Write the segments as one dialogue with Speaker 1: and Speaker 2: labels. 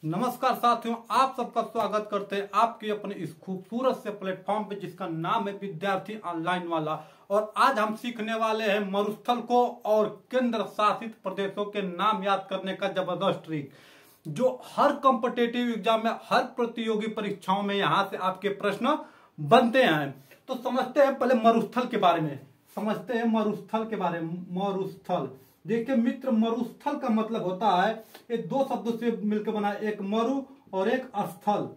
Speaker 1: नमस्कार साथियों, आप सबका स्वागत करते हैं आपके अपने इस खूबसूरत से प्लेटफॉर्म पे जिसका नाम है विद्यार्थी ऑनलाइन वाला। और आज हम सीखने वाले हैं मरुस्थल को और केंद्र शासित प्रदेशों के नाम याद करने का जबरदस्त ट्रिक, जो हर कॉम्पिटिटिव एग्जाम में, हर प्रतियोगी परीक्षाओं में यहाँ से आपके प्रश्न बनते हैं। तो समझते हैं पहले मरुस्थल के बारे में, समझते हैं मरुस्थल के बारे में। मरुस्थल देखिए मित्र, मरुस्थल का मतलब होता है, ये दो शब्दों से मिलकर बना है, एक मरु और एक स्थल।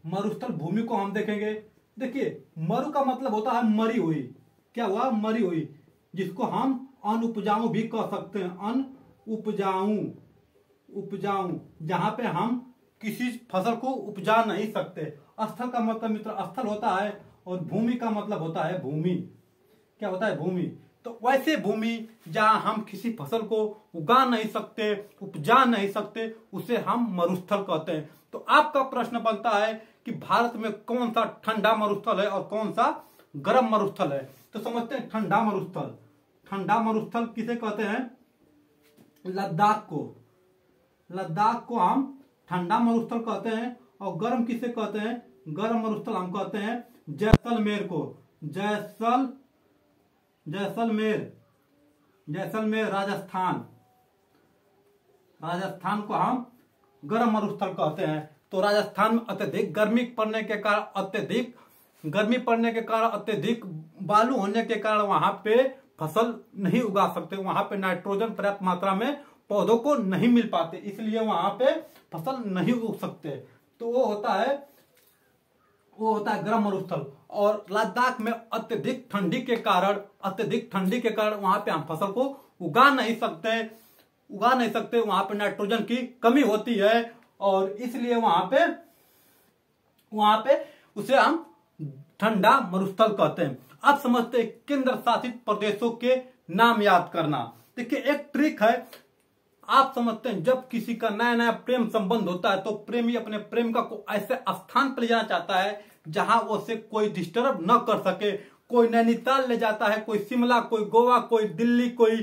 Speaker 1: मरुस्थल भूमि को हम देखेंगे। देखिए मरु का मतलब होता है मरी हुई, क्या हुआ, मरी हुई, जिसको हम अनउपजाऊ भी कह सकते हैं, अनउपजाऊ, उपजाऊ, जहां पे हम किसी फसल को उपजा नहीं सकते। स्थल का मतलब मित्र स्थल होता है, और भूमि का मतलब होता है भूमि, क्या होता है, भूमि। तो वैसे भूमि जहां हम किसी फसल को उगा नहीं सकते, उपजा नहीं सकते, उसे हम मरुस्थल कहते हैं। तो आपका प्रश्न बनता है कि भारत में कौन सा ठंडा मरुस्थल है और कौन सा गर्म मरुस्थल है। तो समझते हैं ठंडा मरुस्थल। ठंडा मरुस्थल किसे कहते हैं? लद्दाख को, लद्दाख को हम ठंडा मरुस्थल कहते हैं। और गर्म किसे कहते हैं? गर्म मरुस्थल हम कहते हैं जैसलमेर को, जैसलमेर, जैसलमेर राजस्थान, राजस्थान को हम गर्म मरुस्थल कहते हैं। तो राजस्थान में अत्यधिक गर्मी पड़ने के कारण, अत्यधिक गर्मी पड़ने के कारण, अत्यधिक बालू होने के कारण वहां पे फसल नहीं उगा सकते, वहां पे नाइट्रोजन पर्याप्त मात्रा में पौधों को नहीं मिल पाते, इसलिए वहां पे फसल नहीं उग सकते। तो वो होता है गर्म मरुस्थल। और लद्दाख में अत्यधिक ठंडी के कारण, वहां पे हम फसल को उगा नहीं सकते, वहां पे नाइट्रोजन की कमी होती है, और इसलिए वहां पे उसे हम ठंडा मरुस्थल कहते हैं। अब समझते हैं केंद्र शासित प्रदेशों के नाम याद करना। देखिए एक ट्रिक है, आप समझते हैं जब किसी का नया नया प्रेम संबंध होता है, तो प्रेमी अपने प्रेमिका को ऐसे स्थान पर ले जाना चाहता है जहां उसे कोई डिस्टर्ब न कर सके। कोई नैनीताल ले जाता है, कोई शिमला, कोई गोवा, कोई दिल्ली, कोई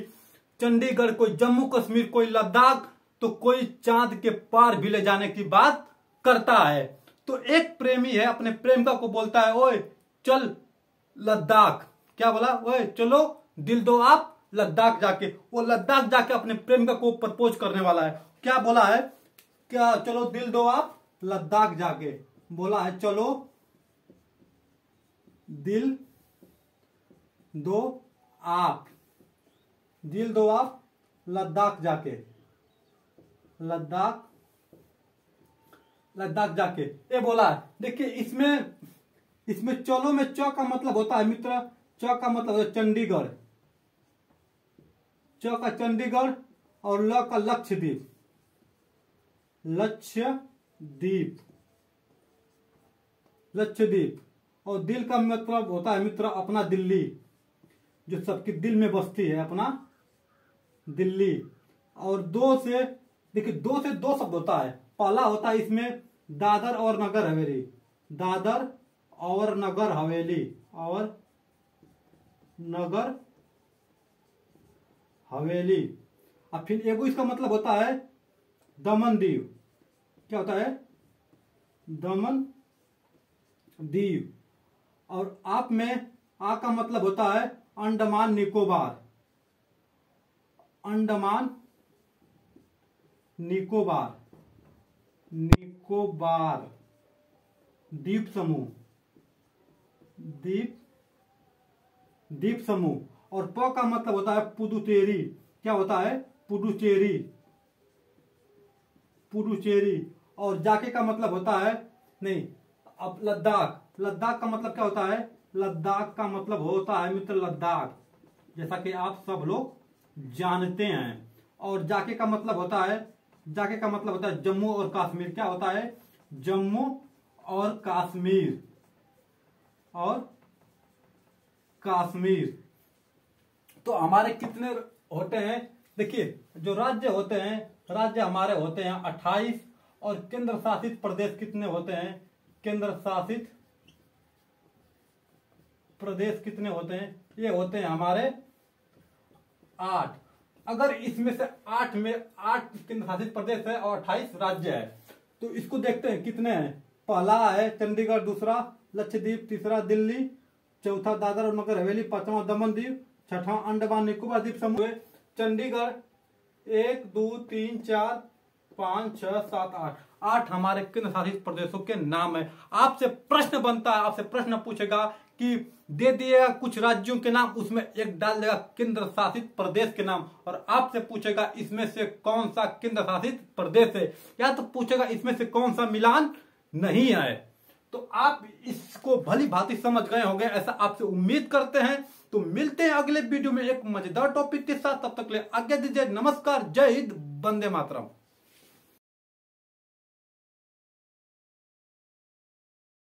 Speaker 1: चंडीगढ़, कोई जम्मू कश्मीर, कोई लद्दाख, तो कोई चांद के पार भी ले जाने की बात करता है। तो एक प्रेमी है, अपने प्रेमिका को बोलता है, ओए चल लद्दाख, क्या बोला, ओए चलो दिल दो आप लद्दाख जाके। वो लद्दाख जाके अपने प्रेमिका को प्रपोज करने वाला है। क्या बोला है? क्या चलो दिल दो आप लद्दाख जाके, बोला है चलो दिल दो आप, दिल दो आप लद्दाख जाके, लद्दाख जाके, ये बोला है। देखिए इसमें चलो में च का मतलब होता है मित्र, च का मतलब होता है चंडीगढ़, च का चंडीगढ़, और ल का लक्षद्वीप, लक्षद्वीप, और दिल का मतलब होता है मित्र अपना दिल्ली, जो सबके दिल में बसती है, अपना दिल्ली। और दो से दो शब्द होता है। पहला होता है इसमें दादर और नगर हवेली, दादर और नगर हवेली, और नगर हवेली। और फिर एगो इसका मतलब होता है दमन दीव, क्या होता है, दमन दीव। और आप में आ का मतलब होता है अंडमान निकोबार, अंडमान निकोबार, निकोबार द्वीप समूह, द्वीप समूह। और प का मतलब होता है पुदुचेरी, क्या होता है, पुदुचेरी, पुदुचेरी। और जाके का मतलब होता है, नहीं अब लद्दाख, लद्दाख का मतलब क्या होता है, लद्दाख का मतलब होता है मित्र लद्दाख, जैसा कि आप सब लोग जानते हैं। और जाके का मतलब होता है, जम्मू और कश्मीर, क्या होता है, जम्मू और कश्मीर, तो हमारे कितने होते हैं? देखिए जो राज्य होते हैं, राज्य हमारे होते हैं 28, और केंद्र शासित प्रदेश कितने होते हैं? केंद्र शासित प्रदेश कितने होते हैं? ये होते हैं हमारे 8। अगर इसमें से 8 में 8 केंद्र शासित प्रदेश है और 28 राज्य है, तो इसको देखते हैं कितने हैं। पहला है चंडीगढ़, दूसरा लक्षद्वीप, तीसरा दिल्ली, चौथा दादर और नगर हवेली, पांचवा दमन दीप, छठा अंडमान निकोबार द्वीप समूह। चंडीगढ़ 1 2 3 4 5 6 7 8 हमारे केंद्र शासित प्रदेशों के नाम है। आपसे प्रश्न बनता है, आपसे प्रश्न पूछेगा कि दे दिएगा कुछ राज्यों के नाम, उसमें एक डाल देगा केंद्र शासित प्रदेश के नाम, और आपसे पूछेगा इसमें से कौन सा केंद्र शासित प्रदेश है, या तो पूछेगा इसमें से कौन सा मिलान नहीं है। तो आप इसको भली भांति समझ गए होंगे, ऐसा आपसे उम्मीद करते हैं। तो मिलते हैं अगले वीडियो में एक मजेदार टॉपिक के साथ, तब तक ले आज्ञा दीजिए। नमस्कार, जय हिंद, वंदे मातरम।